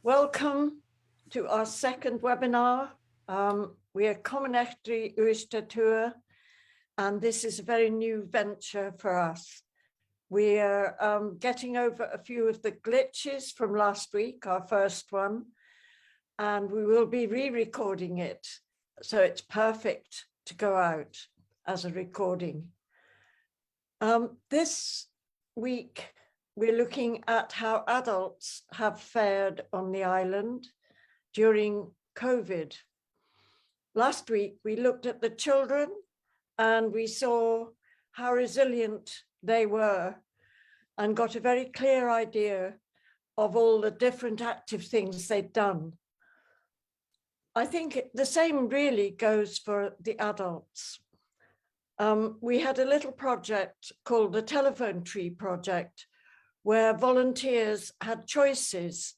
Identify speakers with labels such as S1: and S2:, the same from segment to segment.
S1: Welcome to our second webinar. We are Commonectri Uistatua, and this is a very new venture for us. We are getting over a few of the glitches from last week, our first one, and we will be re-recording it, so it's perfect to go out as a recording. This week, we're looking at how adults have fared on the island during COVID. Last week, we looked at the children and we saw how resilient they were and got a very clear idea of all the different active things they'd done. I think the same really goes for the adults. We had a little project called the Telephone Tree Project, where volunteers had choices.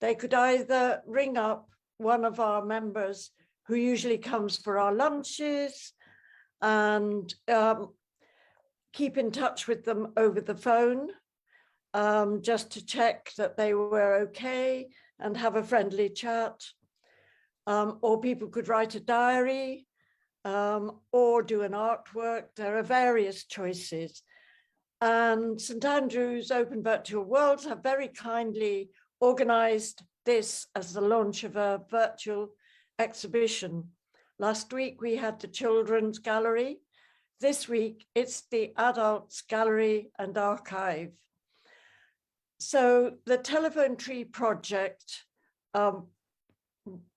S1: They could either ring up one of our members who usually comes for our lunches and keep in touch with them over the phone, just to check that they were okay and have a friendly chat. Or people could write a diary or do an artwork. There are various choices. And St Andrew's Open Virtual Worlds have very kindly organised this as the launch of a virtual exhibition. Last week we had the Children's Gallery. This week it's the Adults Gallery and Archive. So the Telephone Tree Project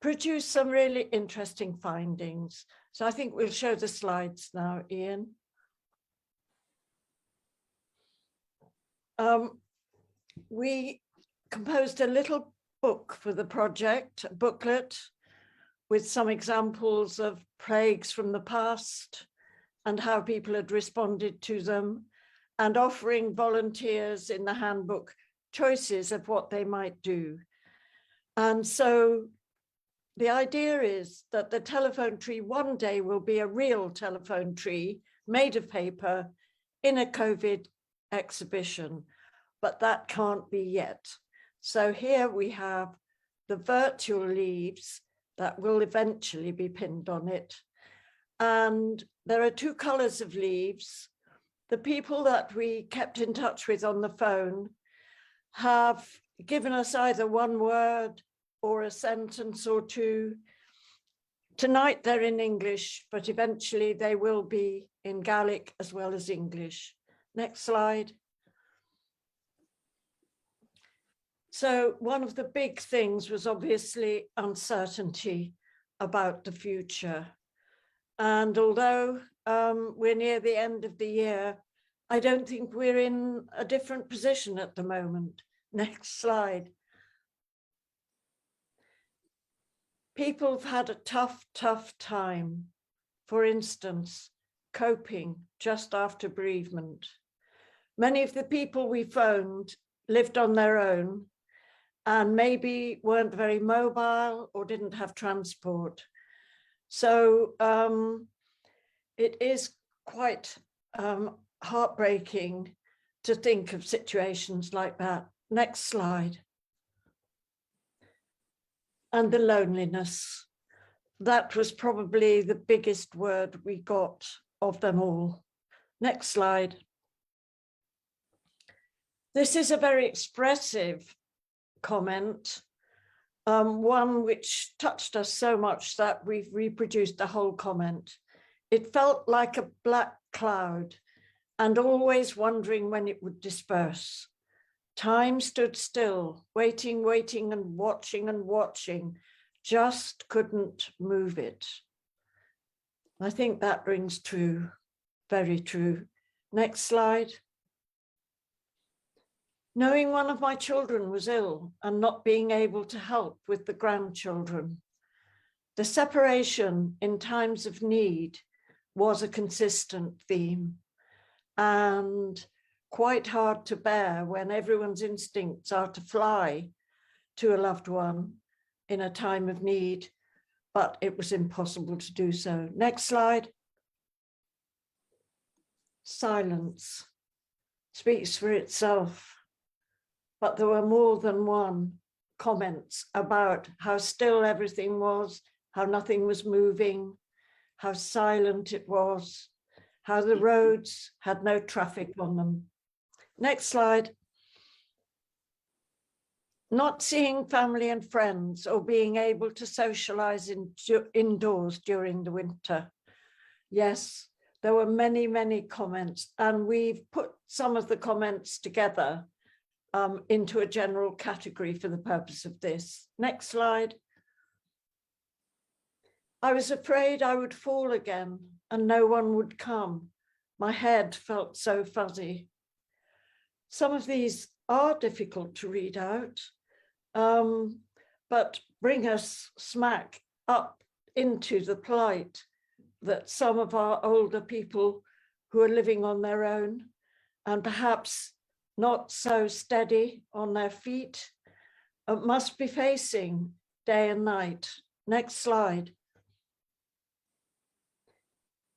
S1: produced some really interesting findings. So I think we'll show the slides now, Ian. We composed a little book for the project, a booklet with some examples of plagues from the past and how people had responded to them, and offering volunteers in the handbook choices of what they might do. And so the idea is that the telephone tree one day will be a real telephone tree made of paper in a COVID exhibition, but that can't be yet. So here we have the virtual leaves that will eventually be pinned on it. And there are two colors of leaves. The people that we kept in touch with on the phone have given us either one word or a sentence or two. Tonight they're in English, but eventually they will be in Gaelic as well as English. Next slide. So one of the big things was obviously uncertainty about the future. And although we're near the end of the year, I don't think we're in a different position at the moment. Next slide. People have had a tough time. For instance, coping just after bereavement. Many of the people we phoned lived on their own and maybe weren't very mobile or didn't have transport. So it is quite heartbreaking to think of situations like that. Next slide. And the loneliness. That was probably the biggest word we got of them all. Next slide. This is a very expressive comment, one which touched us so much that we've reproduced the whole comment. It felt like a black cloud and always wondering when it would disperse. Time stood still, waiting and watching, just couldn't move it. I think that rings true, very true. Next slide. Knowing one of my children was ill and not being able to help with the grandchildren. The separation in times of need was a consistent theme and quite hard to bear when everyone's instincts are to fly to a loved one in a time of need, but it was impossible to do so. Next slide. Silence speaks for itself. But there were more than one comments about how still everything was, how nothing was moving, how silent it was, how the roads had no traffic on them. Next slide. Not seeing family and friends or being able to socialize indoors during the winter. Yes, there were many, many comments, and we've put some of the comments together into a general category for the purpose of this. Next slide. I was afraid I would fall again and no one would come. My head felt so fuzzy. Some of these are difficult to read out, but bring us smack up into the plight that some of our older people who are living on their own and perhaps not so steady on their feet must be facing day and night. Next slide.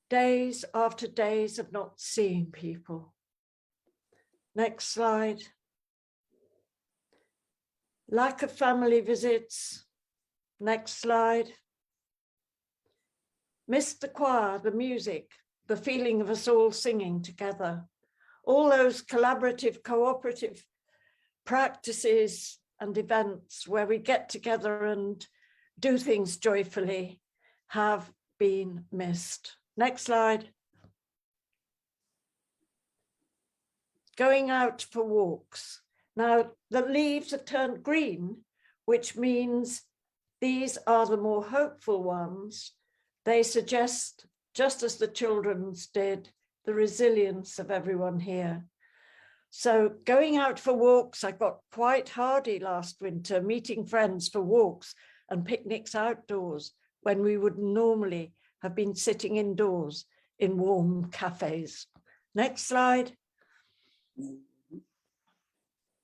S1: Days after days of not seeing people. Next slide. Lack of family visits. Next slide. Missed the choir, the music, the feeling of us all singing together. All those collaborative, cooperative practices and events where we get together and do things joyfully have been missed. Next slide. Going out for walks. Now, the leaves have turned green, which means these are the more hopeful ones. They suggest, just as the children's did, the resilience of everyone here. So going out for walks, I got quite hardy last winter, meeting friends for walks and picnics outdoors when we would normally have been sitting indoors in warm cafes. Next slide.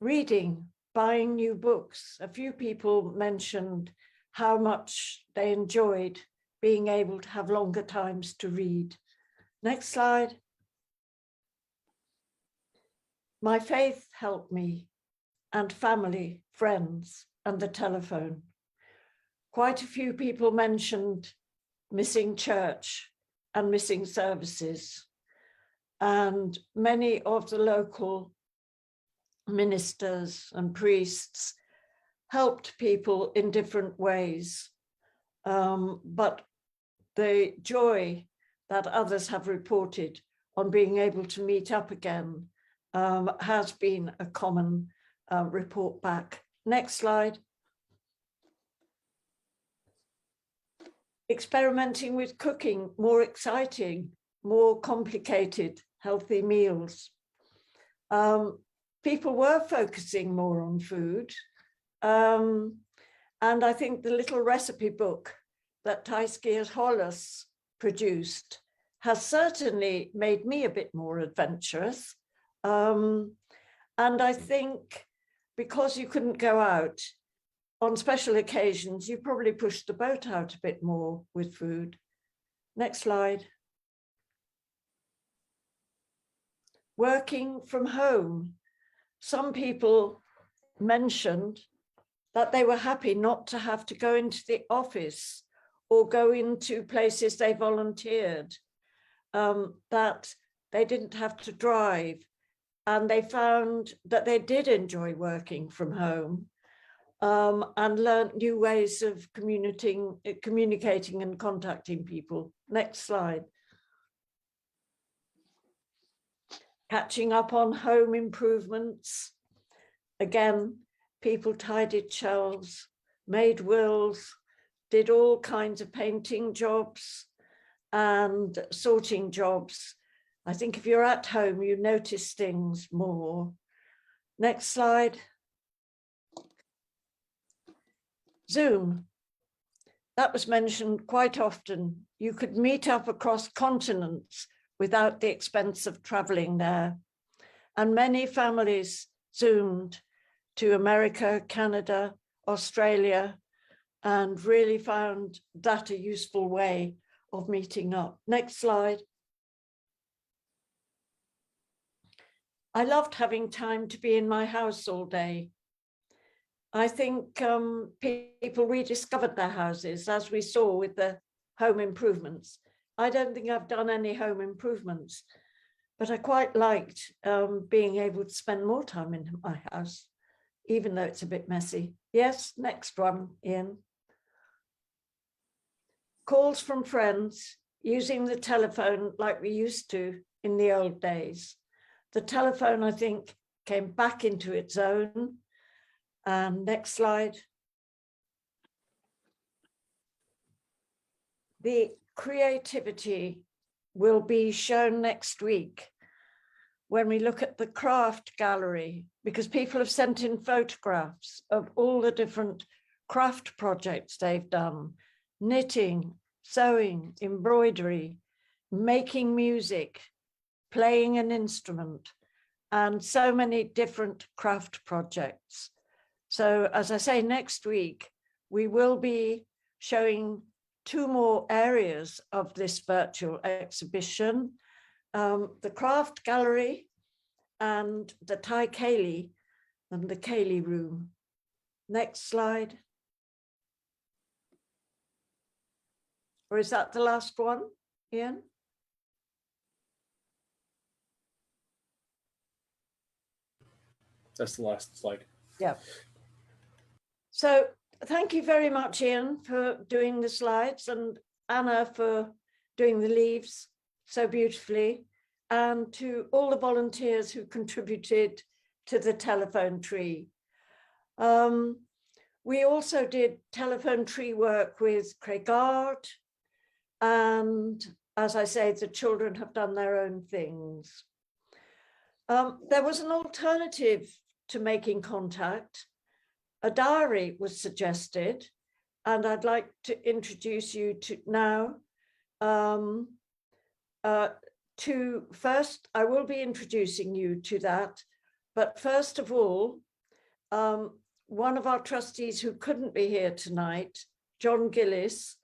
S1: Reading, buying new books. A few people mentioned how much they enjoyed being able to have longer times to read. Next slide. My faith helped me, and family, friends, and the telephone. Quite a few people mentioned missing church and missing services. And many of the local ministers and priests helped people in different ways. But the joy that others have reported on being able to meet up again has been a common report back. Next slide. Experimenting with cooking, more exciting, more complicated, healthy meals. People were focusing more on food. And I think the little recipe book that Taiskias Hollis produced has certainly made me a bit more adventurous. And I think because you couldn't go out on special occasions, you probably pushed the boat out a bit more with food. Next slide. Working from home. Some people mentioned that they were happy not to have to go into the office or go into places they volunteered, that they didn't have to drive, and they found that they did enjoy working from home and learned new ways of communicating and contacting people. Next slide. Catching up on home improvements. Again, people tidied shelves, made wills, did all kinds of painting jobs and sorting jobs. I think if you're at home, you notice things more. Next slide. Zoom. That was mentioned quite often. You could meet up across continents without the expense of traveling there. And many families Zoomed to America, Canada, Australia, and really found that a useful way of meeting up. Next slide. I loved having time to be in my house all day. I think people rediscovered their houses, as we saw with the home improvements. I don't think I've done any home improvements, but I quite liked being able to spend more time in my house, even though it's a bit messy. Yes, next one, Ian. Calls from friends, using the telephone like we used to in the old days. The telephone, I think, came back into its own. And next slide. The creativity will be shown next week when we look at the craft gallery, because people have sent in photographs of all the different craft projects they've done: knitting, sewing, embroidery, making music, playing an instrument, and so many different craft projects. So as I say, next week, we will be showing 2 more areas of this virtual exhibition, the craft gallery and the Thai Ceilidh and the Ceilidh room. Next slide. Or is that the last one, Ian?
S2: That's the last slide.
S1: Yeah. So thank you very much, Ian, for doing the slides, and Anna for doing the leaves so beautifully, and to all the volunteers who contributed to the telephone tree. We also did telephone tree work with Craigard, and as I say, the children have done their own things. There was an alternative to making contact. A diary was suggested, and I'd like to introduce you to now first, I will be introducing you to that, but first of all, one of our trustees who couldn't be here tonight, John Gillis,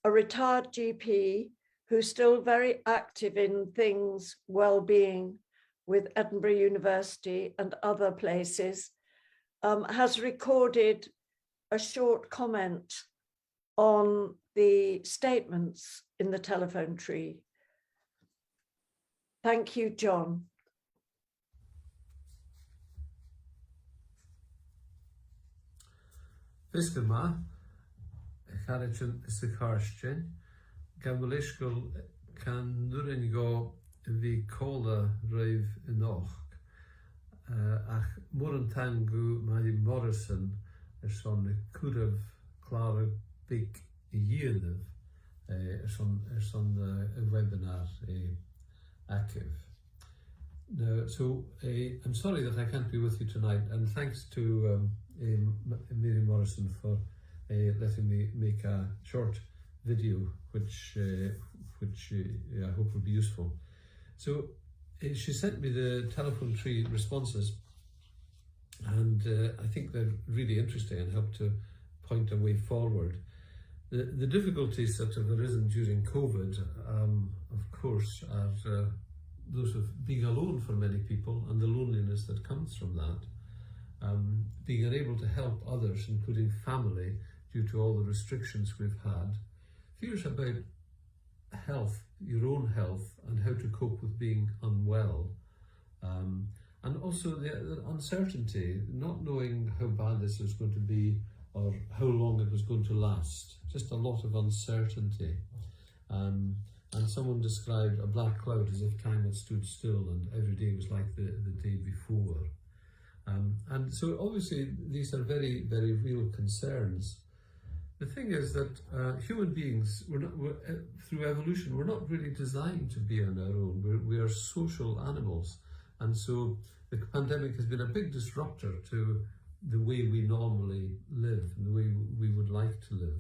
S1: a retired GP who's still very active in things well-being with Edinburgh University and other places, has recorded a short comment on the statements in the telephone tree. Thank you, John.
S3: Fiscama, Charachin Sikarstjen, Gamulishkul can Nuringo vi Kola Rave Enoch. Ach Murantangu Madi Morrison is on the Kudav Clara Big Yearliv is on the webinar active. So I'm sorry that I can't be with you tonight, and thanks to Mary Morrison for letting me make a short video which I hope will be useful. So she sent me the telephone tree responses, and I think they're really interesting and help to point a way forward. The difficulties that have arisen during COVID, of course, are those of being alone for many people and the loneliness that comes from that. Being unable to help others, including family, due to all the restrictions we've had. Fears about health, your own health, and how to cope with being unwell. And also the uncertainty, not knowing how bad this was going to be or how long it was going to last. Just a lot of uncertainty. And someone described a black cloud as if time had stood still and every day was like the day before. And so obviously these are very, very real concerns. The thing is that human beings, through evolution, we're not really designed to be on our own. We are social animals. And so the pandemic has been a big disruptor to the way we normally live and the way we would like to live.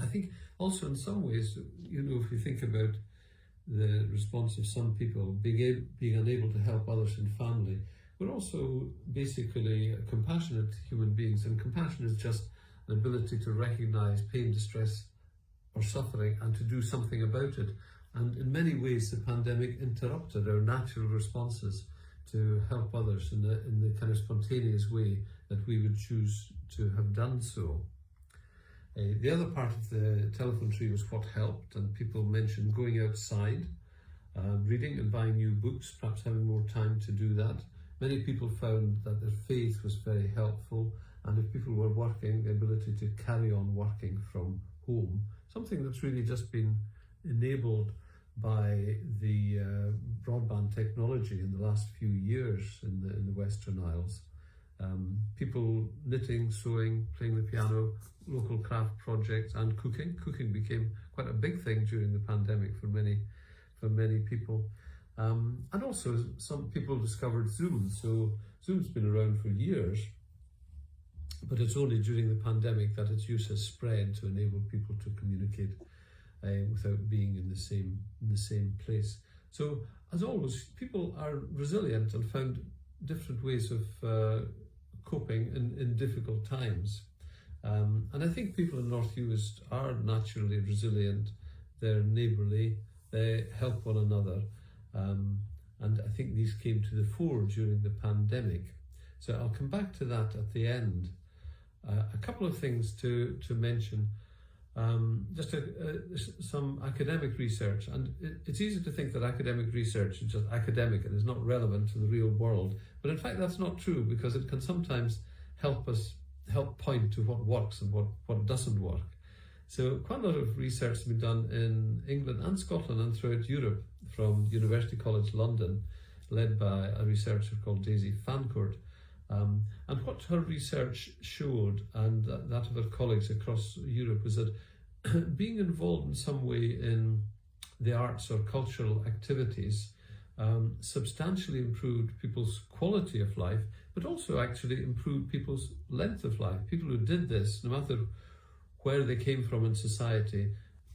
S3: I think also in some ways, if you think about the response of some people being unable to help others in family, we're also basically compassionate human beings, and compassion is just an ability to recognize pain, distress, or suffering and to do something about it. And in many ways, the pandemic interrupted our natural responses to help others in the kind of spontaneous way that we would choose to have done so. The other part of the telephone tree was what helped, and people mentioned going outside, reading and buying new books, perhaps having more time to do that. Many people found that their faith was very helpful, and if people were working, the ability to carry on working from home, something that's really just been enabled by the broadband technology in the last few years in the Western Isles. People knitting, sewing, playing the piano, local craft projects, and cooking. Cooking became quite a big thing during the pandemic for many people. And also some people discovered Zoom. So Zoom's been around for years, but it's only during the pandemic that its use has spread to enable people to communicate without being in the same place. So as always, people are resilient and found different ways of coping in difficult times. And I think people in North Uist are naturally resilient, they're neighbourly, they help one another. And I think these came to the fore during the pandemic. So I'll come back to that at the end. A couple of things to mention. Just some academic research, and it's easy to think that academic research is just academic and is not relevant to the real world, but in fact that's not true, because it can sometimes help point to what works and what doesn't work. So quite a lot of research has been done in England and Scotland and throughout Europe from University College London, led by a researcher called Daisy Fancourt. And what her research showed, and that of her colleagues across Europe, was that being involved in some way in the arts or cultural activities substantially improved people's quality of life, but also actually improved people's length of life. People who did this, no matter where they came from in society,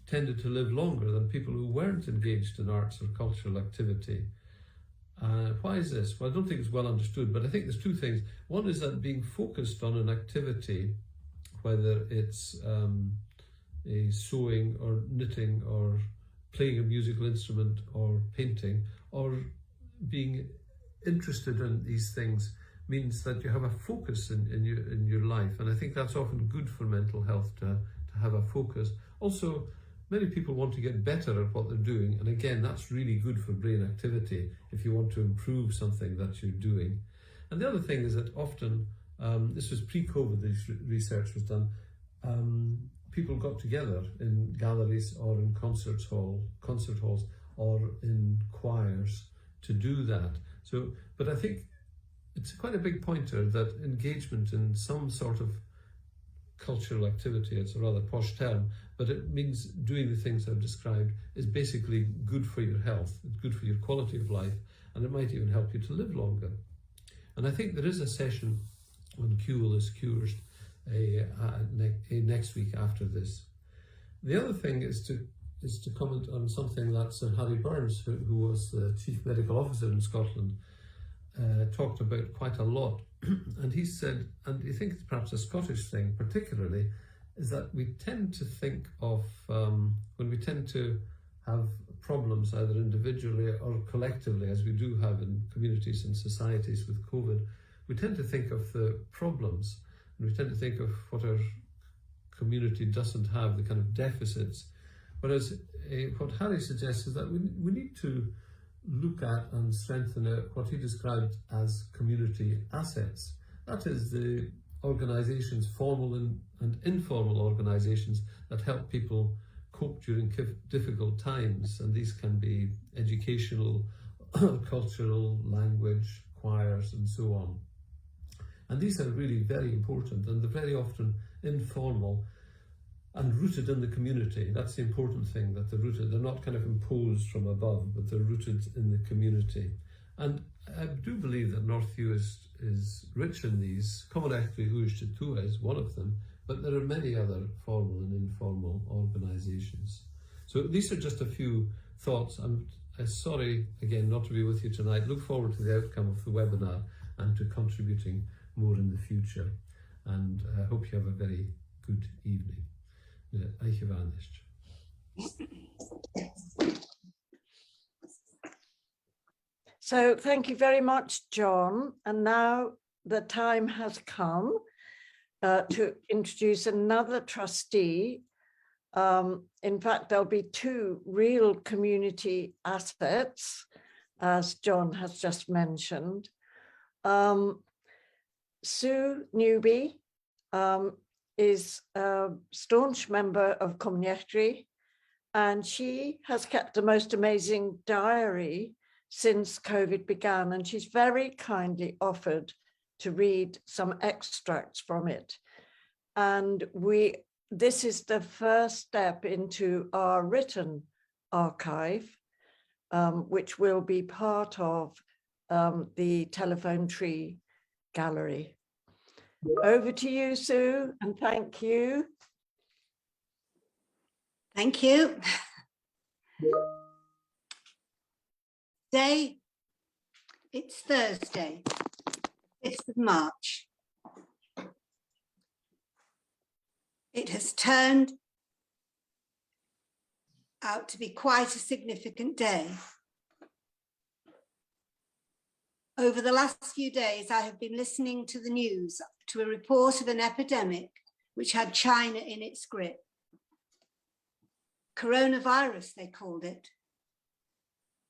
S3: tended to live longer than people who weren't engaged in arts or cultural activity. Why is this? Well, I don't think it's well understood, but I think there's two things. One is that being focused on an activity, whether it's a sewing or knitting or playing a musical instrument or painting, or being interested in these things, means that you have a focus in your life. And I think that's often good for mental health to have a focus. Also, many people want to get better at what they're doing, and again, that's really good for brain activity if you want to improve something that you're doing. And the other thing is that often, this was pre-COVID, this research was done, people got together in galleries or in concert halls or in choirs to do that. So, but I think it's quite a big pointer that engagement in some sort of cultural activity, it's a rather posh term, but it means doing the things I've described is basically good for your health, it's good for your quality of life, and it might even help you to live longer. And I think there is a session on Cure is Cures next week after this. The other thing is to comment on something that Sir Harry Burns, who was the Chief Medical Officer in Scotland, talked about quite a lot. And he said, and I think it's perhaps a Scottish thing particularly, is that we tend to think of, when we tend to have problems either individually or collectively, as we do have in communities and societies with COVID, we tend to think of the problems, and we tend to think of what our community doesn't have, the kind of deficits. Whereas what Harry suggests is that we need to look at and strengthen what he described as community assets. That is the organisations, formal and informal organisations, that help people cope during difficult times. And these can be educational, cultural, language, choirs, and so on. And these are really very important, and they're very often informal and rooted in the community. That's the important thing, that they're rooted. They're not kind of imposed from above, but they're rooted in the community. And I do believe that North Uist is rich in these. Commonwealthry Uist is one of them, but there are many other formal and informal organisations. So these are just a few thoughts. I'm sorry, again, not to be with you tonight. Look forward to the outcome of the webinar and to contributing more in the future. And I hope you have a very good evening.
S1: So thank you very much, John. And now the time has come to introduce another trustee. In fact, there'll be two real community assets, as John has just mentioned. Sue Newby is a staunch member of Community, and she has kept the most amazing diary since COVID began, and she's very kindly offered to read some extracts from it. And this is the first step into our written archive, which will be part of the Telephone Tree Gallery. Over to you, Sue, and thank you.
S2: Thank you. Today, it's Thursday, 5th of March. It has turned out to be quite a significant day. Over the last few days, I have been listening to the news to a report of an epidemic which had China in its grip. Coronavirus, they called it.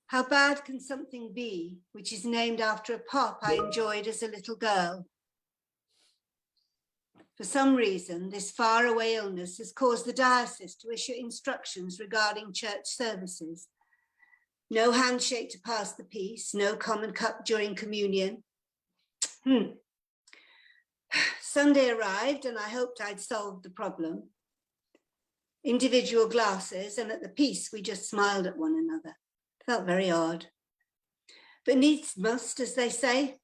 S2: How bad can something be which is named after a pop I enjoyed as a little girl? For some reason, this faraway illness has caused the diocese to issue instructions regarding church services. No handshake to pass the peace, no common cup during communion. Sunday arrived and I hoped I'd solved the problem. Individual glasses, and at the peace we just smiled at one another. Felt very odd. But needs must, as they say.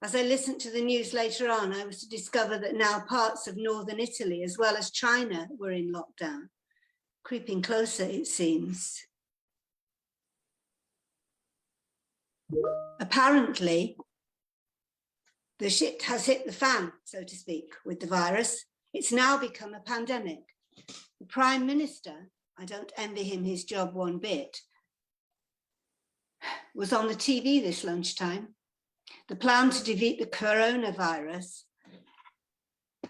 S2: As I listened to the news later on, I was to discover that now parts of northern Italy, as well as China, were in lockdown. Creeping closer, it seems. Apparently, the shit has hit the fan, so to speak, with the virus. It's now become a pandemic. The Prime Minister, I don't envy him his job one bit, was on the TV this lunchtime. The plan to defeat the coronavirus,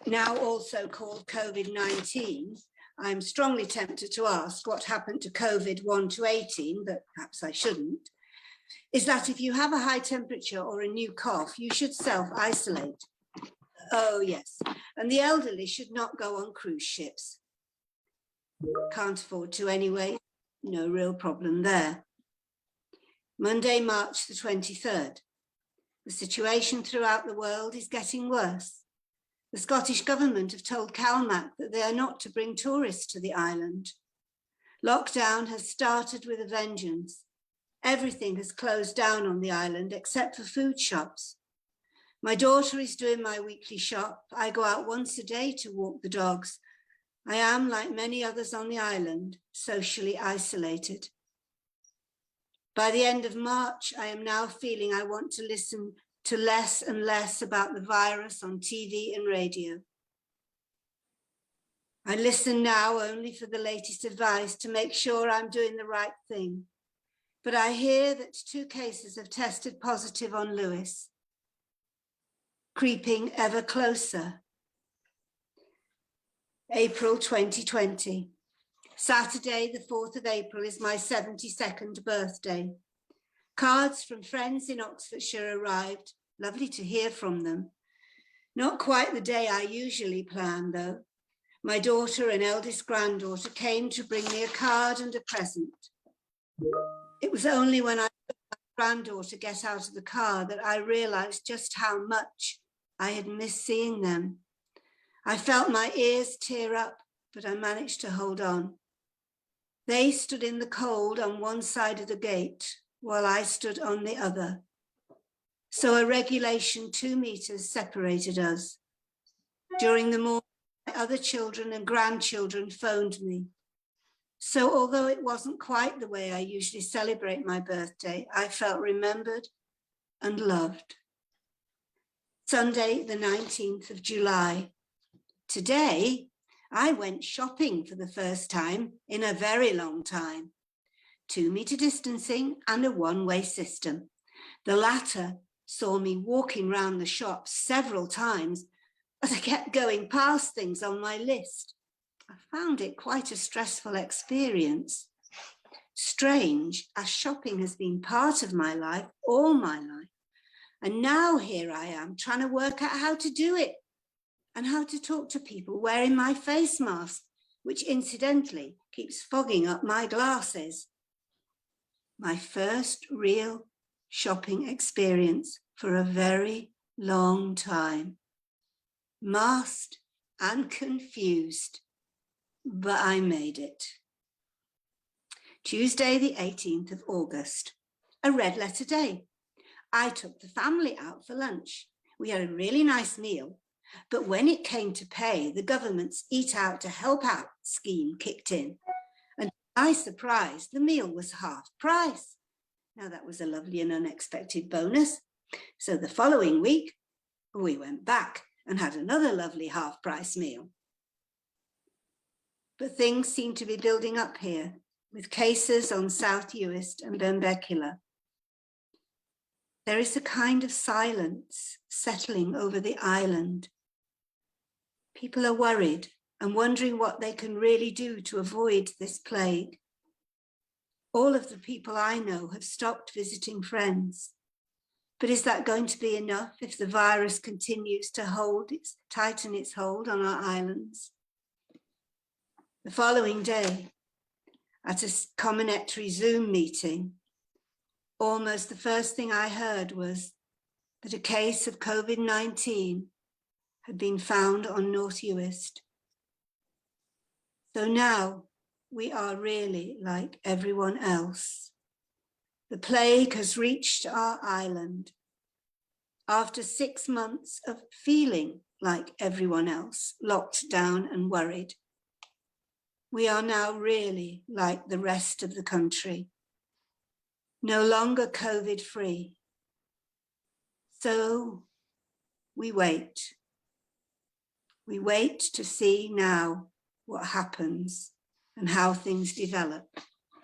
S2: now also called COVID-19, I'm strongly tempted to ask what happened to COVID 1 to 18, but perhaps I shouldn't, is that if you have a high temperature or a new cough, you should self-isolate. Oh yes, and the elderly should not go on cruise ships. Can't afford to anyway, no real problem there. Monday, March the 23rd. The situation throughout the world is getting worse. The Scottish government have told CalMac that they are not to bring tourists to the island. Lockdown has started with a vengeance. Everything has closed down on the island except for food shops. My daughter is doing my weekly shop. I go out once a day to walk the dogs. I am, like many others on the island, socially isolated. By the end of March, I am now feeling I want to listen to less and less about the virus on TV and radio. I listen now only for the latest advice to make sure I'm doing the right thing. But I hear that 2 cases have tested positive on Lewis, creeping ever closer. April 2020. Saturday, the 4th of April, is my 72nd birthday. Cards from friends in Oxfordshire arrived. Lovely to hear from them. Not quite the day I usually plan, though. My daughter and eldest granddaughter came to bring me a card and a present. It was only when I saw my granddaughter get out of the car that I realized just how much I had missed seeing them. I felt my ears tear up, but I managed to hold on. They stood in the cold on one side of the gate, while I stood on the other. So a regulation 2 meters separated us. During the morning, my other children and grandchildren phoned me. So although it wasn't quite the way I usually celebrate my birthday, I felt remembered and loved. Sunday, the 19th of July. Today, I went shopping for the first time in a very long time. 2-metre distancing and a one-way system. The latter saw me walking round the shop several times as I kept going past things on my list. I found it quite a stressful experience. Strange, as shopping has been part of my life all my life. And now here I am trying to work out how to do it and how to talk to people wearing my face mask, which incidentally keeps fogging up my glasses. My first real shopping experience for a very long time. Masked and confused, but I made it. Tuesday, the 18th of August, a red letter day. I took the family out for lunch. We had a really nice meal, but when it came to pay, the government's Eat Out to Help Out scheme kicked in. And to my surprise, the meal was half price. Now that was a lovely and unexpected bonus. So the following week, we went back and had another lovely half price meal. But things seem to be building up here with cases on South Uist and Benbecula. There is a kind of silence settling over the island. People are worried and wondering what they can really do to avoid this plague. All of the people I know have stopped visiting friends. But is that going to be enough if the virus continues to tighten its hold on our islands? The following day, at a commonetary Zoom meeting, almost the first thing I heard was that a case of COVID-19 had been found on North Uist. So now we are really like everyone else. The plague has reached our island. After 6 months of feeling like everyone else, locked down and worried, we are now really like the rest of the country, no longer COVID-free. So we wait. We wait to see now what happens and how things develop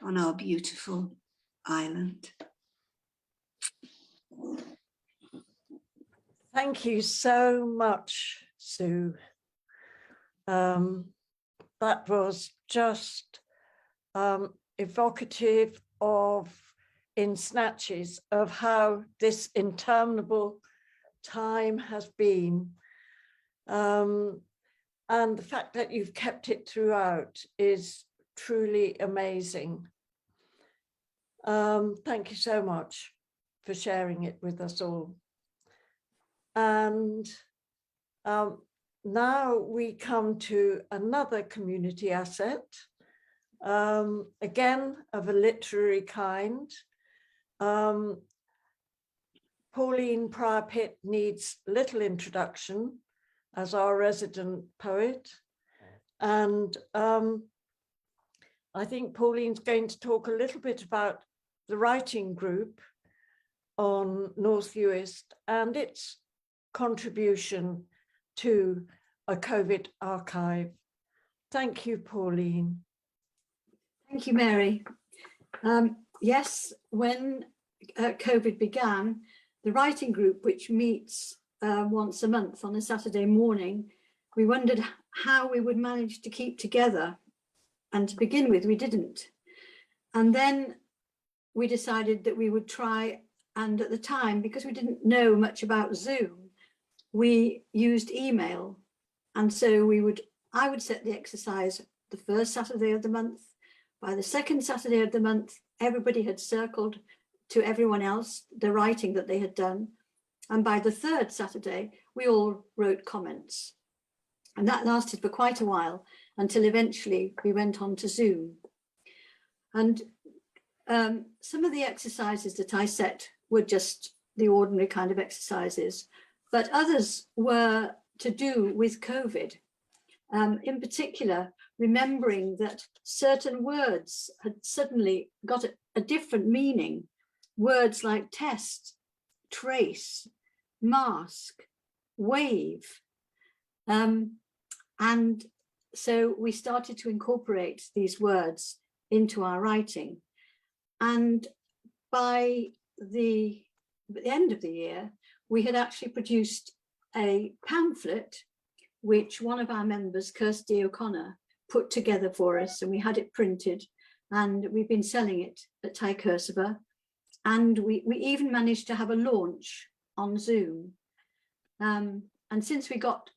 S2: on our beautiful island.
S1: Thank you so much, Sue. That was just evocative of, in snatches, of how this interminable time has been. And the fact that you've kept it throughout is truly amazing. Thank you so much for sharing it with us all. And now we come to another community asset, again of a literary kind. Pauline Prior-Pitt needs little introduction as our resident poet. And I think Pauline's going to talk a little bit about the writing group on North Uist and its contribution to a COVID archive. Thank you, Pauline.
S4: Thank you, Mary. Yes, when COVID began, the writing group, which meets once a month on a Saturday morning, we wondered how we would manage to keep together. And to begin with, we didn't. And then we decided that we would try, and at the time, because we didn't know much about Zoom, we used email. And so I would set the exercise the first Saturday of the month. By the second Saturday of the month, everybody had circled to everyone else the writing that they had done. And by the third Saturday, we all wrote comments. And that lasted for quite a while until eventually we went on to Zoom. And some of the exercises that I set were just the ordinary kind of exercises, but others were to do with COVID. In particular, remembering that certain words had suddenly got a different meaning. Words like test, trace, mask, wave. And so we started to incorporate these words into our writing. And by the end of the year, we had actually produced a pamphlet which one of our members, Kirsty O'Connor, put together for us, and we had it printed, and we've been selling it at Tai Kursava. And we even managed to have a launch on Zoom. And since we got,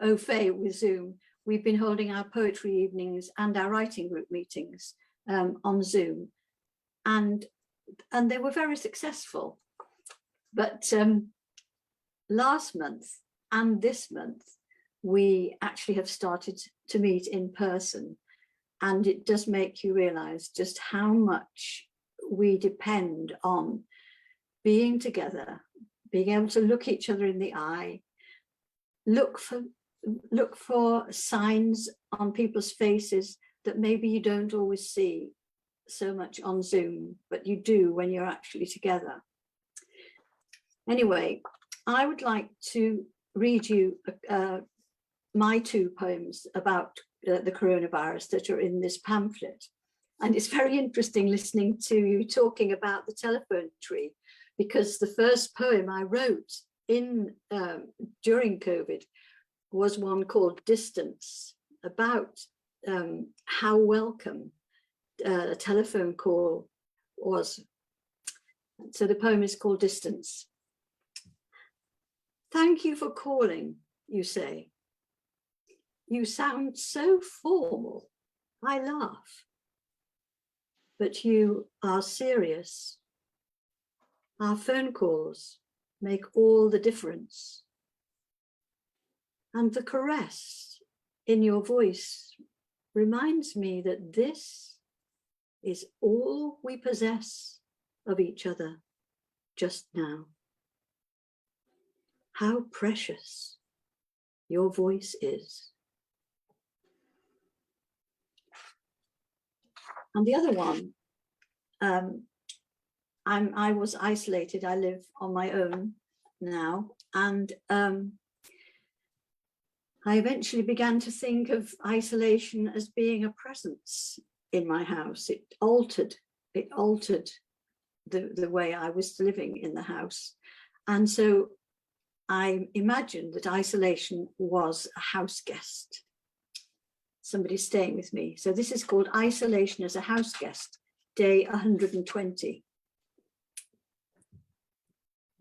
S4: au fait with Zoom, we've been holding our poetry evenings and our writing group meetings on Zoom. And they were very successful. But last month and this month, we actually have started to meet in person. And it does make you realize just how much we depend on being together, being able to look each other in the eye, look for signs on people's faces that maybe you don't always see so much on Zoom, but you do when you're actually together. Anyway, I would like to read you my two poems about the coronavirus that are in this pamphlet. And it's very interesting listening to you talking about the telephone tree, because the first poem I wrote during COVID was one called Distance, about how welcome a telephone call was. So the poem is called Distance. Thank you for calling, you say. You sound so formal, I laugh. But you are serious. Our phone calls make all the difference. And the caress in your voice reminds me that this is all we possess of each other just now. How precious your voice is. And the other one, I was isolated. I live on my own now, and I eventually began to think of isolation as being a presence in my house. It altered the way I was living in the house, and so I imagined that isolation was a house guest, somebody staying with me. So this is called Isolation as a House Guest, day 120.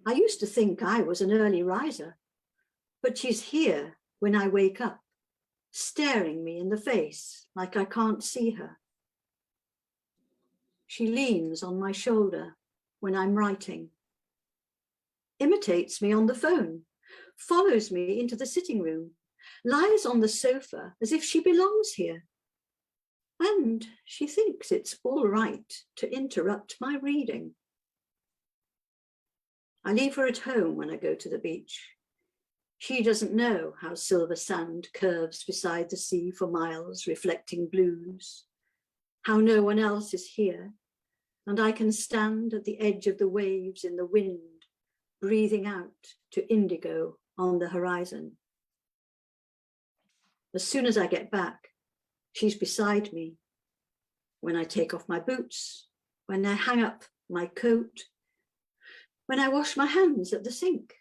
S4: I used to think I was an early riser, but she's here when I wake up, staring me in the face like I can't see her. She leans on my shoulder when I'm writing, imitates me on the phone, follows me into the sitting room, lies on the sofa as if she belongs here. And she thinks it's all right to interrupt my reading. I leave her at home when I go to the beach. She doesn't know how silver sand curves beside the sea for miles, reflecting blues, how no one else is here, and I can stand at the edge of the waves in the wind, breathing out to indigo on the horizon. As soon as I get back, she's beside me. When I take off my boots, when I hang up my coat, when I wash my hands at the sink.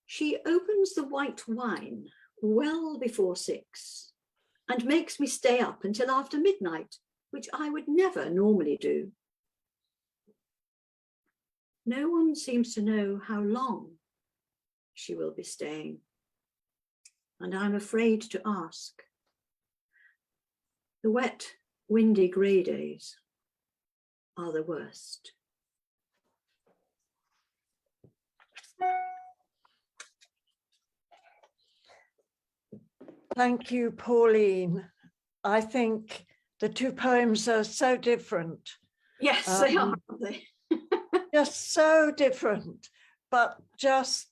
S4: She opens the white wine well before 6 and makes me stay up until after midnight, which I would never normally do. No one seems to know how long she will be staying, and I'm afraid to ask. The wet, windy grey days are the worst.
S1: Thank you, Pauline. I think the two poems are so different.
S4: Yes, they are, aren't they?
S1: Just so different, but just,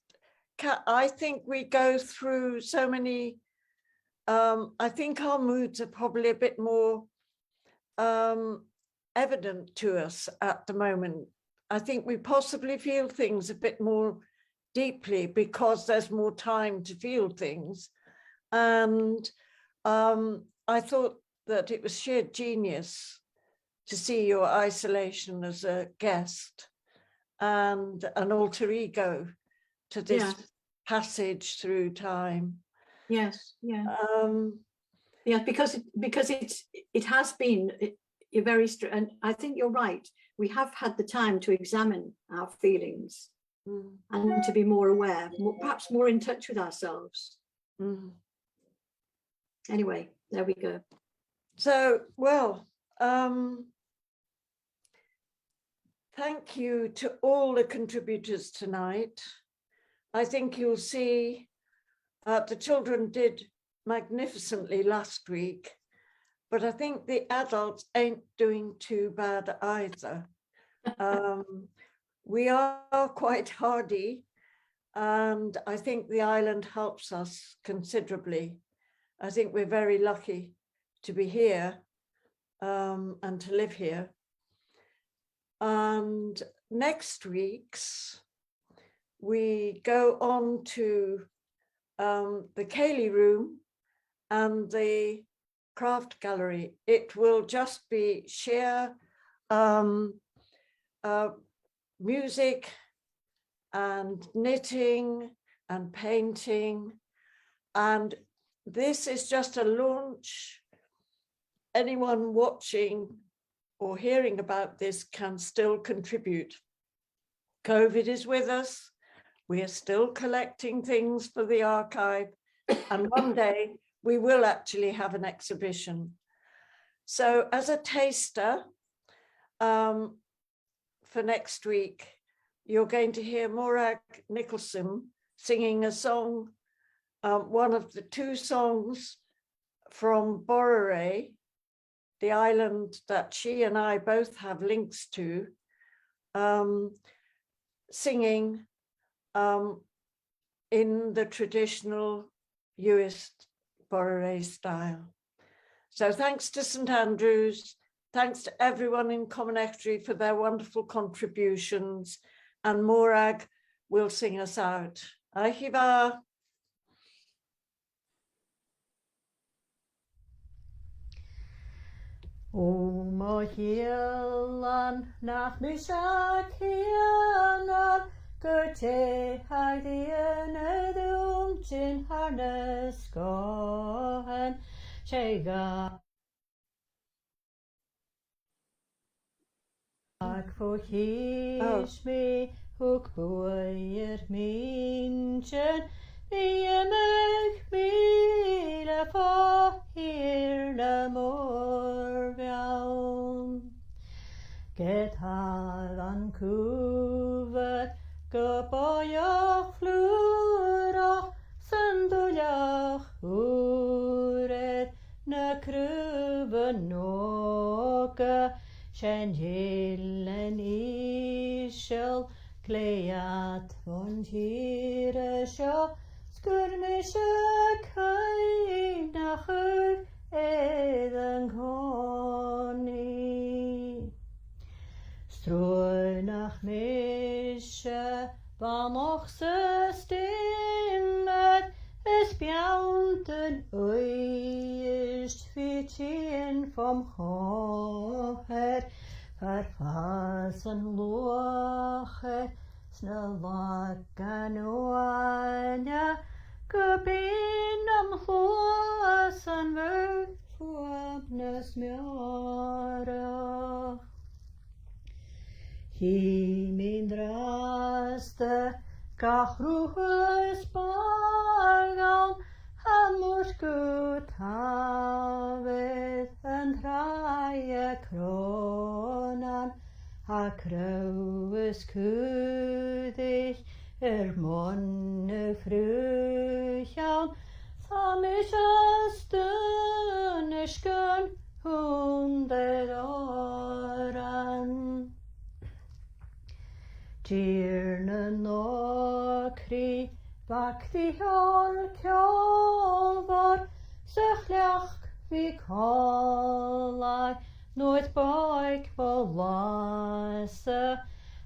S1: I think we go through so many, I think our moods are probably a bit more evident to us at the moment. I think we possibly feel things a bit more deeply because there's more time to feel things. And I thought that it was sheer genius to see your isolation as a guest and an alter ego to this
S4: Yes.
S1: passage through time.
S4: Yes, yeah.
S1: Um,
S4: Yeah, because it has been a very and I think you're right. We have had the time to examine our feelings
S1: mm,
S4: and to be more aware, perhaps more in touch with ourselves.
S1: mm.
S4: Anyway, there we go.
S1: So, well, thank you to all the contributors tonight. I think you'll see the children did magnificently last week, but I think the adults ain't doing too bad either. We are quite hardy, and I think the island helps us considerably. I think we're very lucky to be here and to live here. And next week's, we go on to the Cayley room and the craft gallery. It will just be sheer music and knitting and painting. And this is just a launch. Anyone watching or hearing about this can still contribute. COVID is with us. We are still collecting things for the archive, and one day we will actually have an exhibition. So as a taster for next week, you're going to hear Morag Nicholson singing a song, one of the two songs from Borere, the island that she and I both have links to, singing in the traditional US Borere style. So thanks to St Andrews, thanks to everyone in Common Estuary for their wonderful contributions, and Morag will sing us out. Aichiva.
S5: O mo hielan nach nusa kianan Gurte haidian edum chin harness gohan Shega Ak fo hish me hook boyer minchen Biemek mi la fo hier la morviaun Get har an kuvet Goboioch flurach Sundulach uret Na kruve noga Shen hillen ishel Gleat von hire sjo Skirmische kain nach eden koni Strooi nach mische Van och se stimmet Es bjaunten oeist Fietjen vom hoher Verfassen loche Snel lagan oanja Gubin am hloasen Vug fuabnes mjara Hi min draste Gachruches bargan Hamurs gut havet En draie kronan Ha kraues kudig monne frujan Samisch astunishkun 100 åren Tyrne nokri Vakti hol kjolvar Søchlach vi kolai Nooit boik volase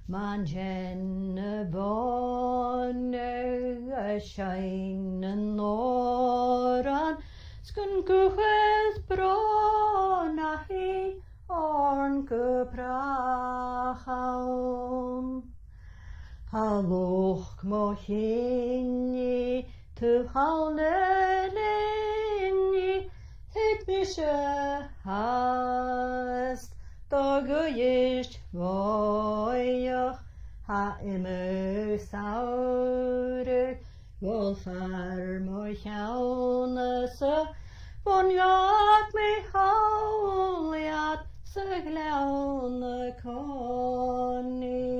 S5: Man kjenner bonne Scheinen noran Skun guhes brona hi Orn prachaun. Haloch mo hinni tu halnelinni het mische hast doguyist voyach ha immer saure wolfar mo chaunese von jat me hauliat se glaune konni